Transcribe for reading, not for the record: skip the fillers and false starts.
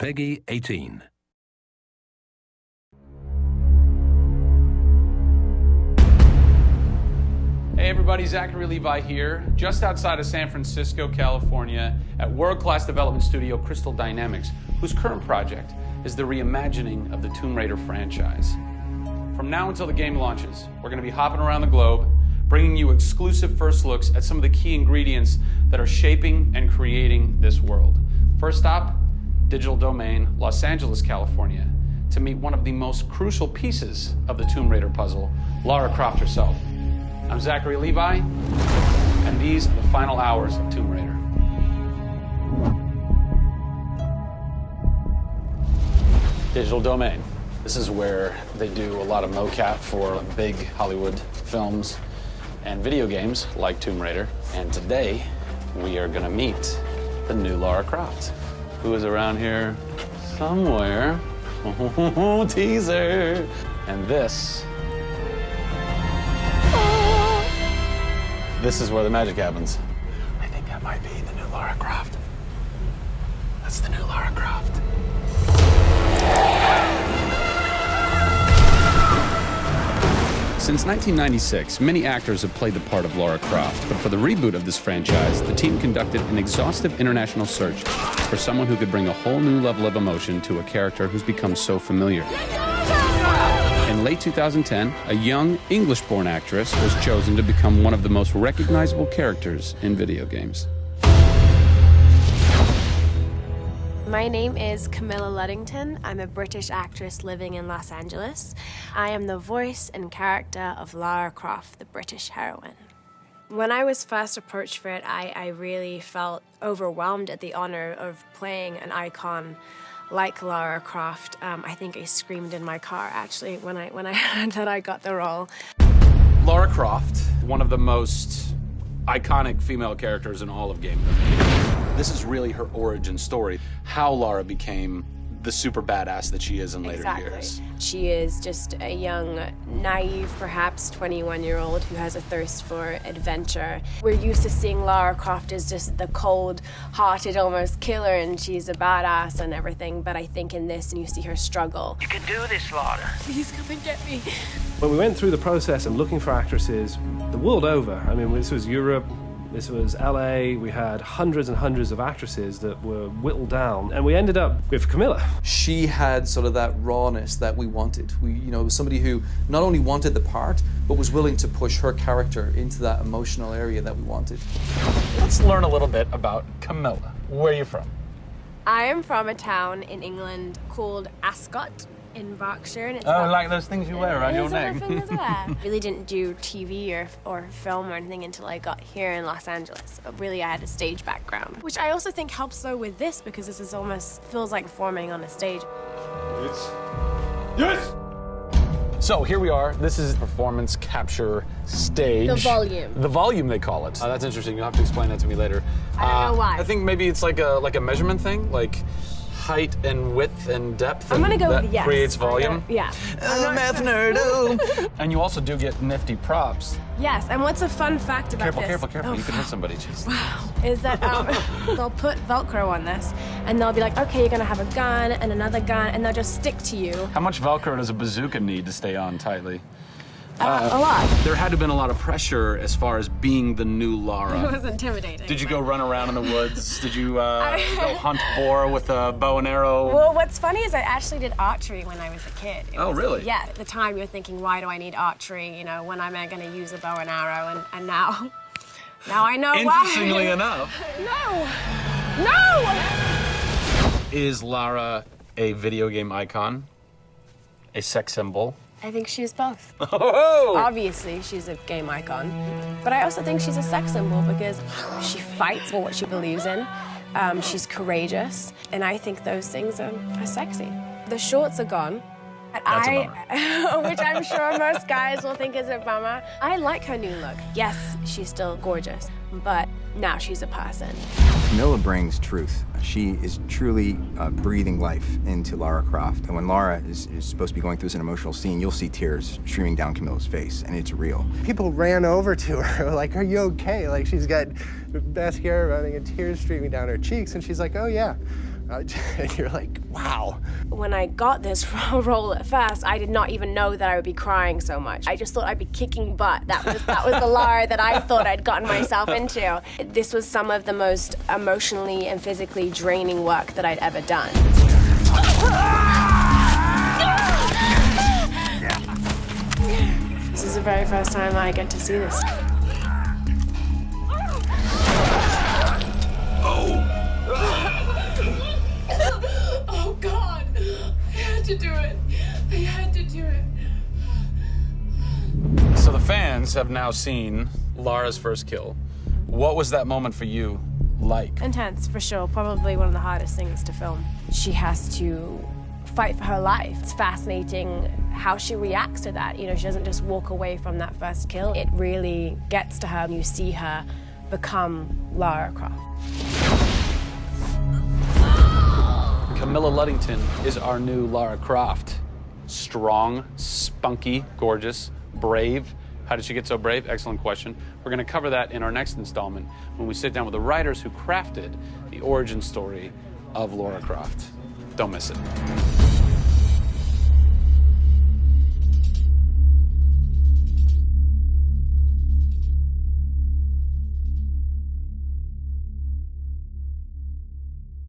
Peggy 18. Hey everybody, Zachary Levi here, just outside of San Francisco, California, at world-class development studio Crystal Dynamics, whose current project is the reimagining of the Tomb Raider franchise. From now until the game launches, we're going to be hopping around the globe, bringing you exclusive first looks at some of the key ingredients that are shaping and creating this world. First stop, Digital Domain, Los Angeles, California, to meet one of the most crucial pieces of the Tomb Raider puzzle, Lara Croft herself. I'm Zachary Levi, and these are the final hours of Tomb Raider. Digital Domain. This is where they do a lot of mocap for big Hollywood films and video games like Tomb Raider. And today, we are gonna meet the new Lara Croft, who is around here somewhere. Teaser! And this is where the magic happens. I think that might be the new Lara Croft. That's the new Lara Croft. Since 1996, many actors have played the part of Lara Croft, but for the reboot of this franchise, the team conducted an exhaustive international search for someone who could bring a whole new level of emotion to a character who's become so familiar. In late 2010, a young English-born actress was chosen to become one of the most recognizable characters in video games. My name is Camilla Luddington. I'm a British actress living in Los Angeles. I am the voice and character of Lara Croft, the British heroine. When I was first approached for it, I really felt overwhelmed at the honor of playing an icon like Lara Croft. I think I screamed in my car, actually, when I heard that I got the role. Lara Croft, one of the most iconic female characters in all of gaming. This is really her origin story, how Lara became the super badass that she is in later years. She is just a young, naive, perhaps 21-year-old who has a thirst for adventure. We're used to seeing Lara Croft as just the cold-hearted, almost killer, and she's a badass and everything, but I think in this, you see her struggle. You can do this, Lara. Please come and get me. When we went through the process of looking for actresses the world over, I mean, this was Europe, this was LA, we had hundreds and hundreds of actresses that were whittled down, and we ended up with Camilla. She had sort of that rawness that we wanted. Was somebody who not only wanted the part, but was willing to push her character into that emotional area that we wanted. Let's learn a little bit about Camilla. Where are you from? I am from a town in England called Ascot in Berkshire. And it's like those things you wear around your neck. Really didn't do TV or film or anything until I got here in Los Angeles. But really, I had a stage background, which I also think helps though with this because this is almost feels like performing on a stage. Yes! So here we are. This is performance capture stage. The volume. The volume, they call it. That's interesting. You'll have to explain that to me later. I don't know why. I think maybe it's like a measurement thing, like height and width and depth. I'm gonna go that with yes. Creates volume. Yeah. Math nerd. And you also do get nifty props. Yes, and what's a fun fact about this? Careful. Oh, You can hit somebody. Jeez. Wow. Is that they'll put Velcro on this, and they'll be like, okay, you're gonna have a gun and another gun, and they'll just stick to you. How much Velcro does a bazooka need to stay on tightly? A lot. There had to have been a lot of pressure as far as being the new Lara. It was intimidating. Did you go run around in the woods? Did you go hunt boar with a bow and arrow? Well, what's funny is I actually did archery when I was a kid. Really? Yeah, at the time you're thinking, why do I need archery? You know, when am I gonna use a bow and arrow? And now I know why. Interestingly enough. No! Is Lara a video game icon? A sex symbol? I think she's both. Oh! Obviously, she's a game icon, but I also think she's a sex symbol because she fights for what she believes in. She's courageous, and I think those things are sexy. The shorts are gone. That's a bummer. Which I'm sure most guys will think is a bummer. I like her new look. Yes, she's still gorgeous, but now she's a person. Camilla brings truth. She is truly breathing life into Lara Croft. And when Lara is supposed to be going through an emotional scene, you'll see tears streaming down Camilla's face, and it's real. People ran over to her, like, are you okay? Like, she's got mascara running and tears streaming down her cheeks, and she's like, oh yeah, And you're like, wow. When I got this role at first, I did not even know that I would be crying so much. I just thought I'd be kicking butt. That was the Lara that I thought I'd gotten myself into. This was some of the most emotionally and physically draining work that I'd ever done. This is the very first time I get to see this. Oh God, I had to do it. I had to do it. So the fans have now seen Lara's first kill. What was that moment for you like? Intense, for sure. Probably one of the hardest things to film. She has to fight for her life. It's fascinating how she reacts to that. You know, she doesn't just walk away from that first kill. It really gets to her, and you see her become Lara Croft. Camilla Luddington is our new Lara Croft. Strong, spunky, gorgeous, brave. How did she get so brave? Excellent question. We're going to cover that in our next installment when we sit down with the writers who crafted the origin story of Lara Croft. Don't miss it.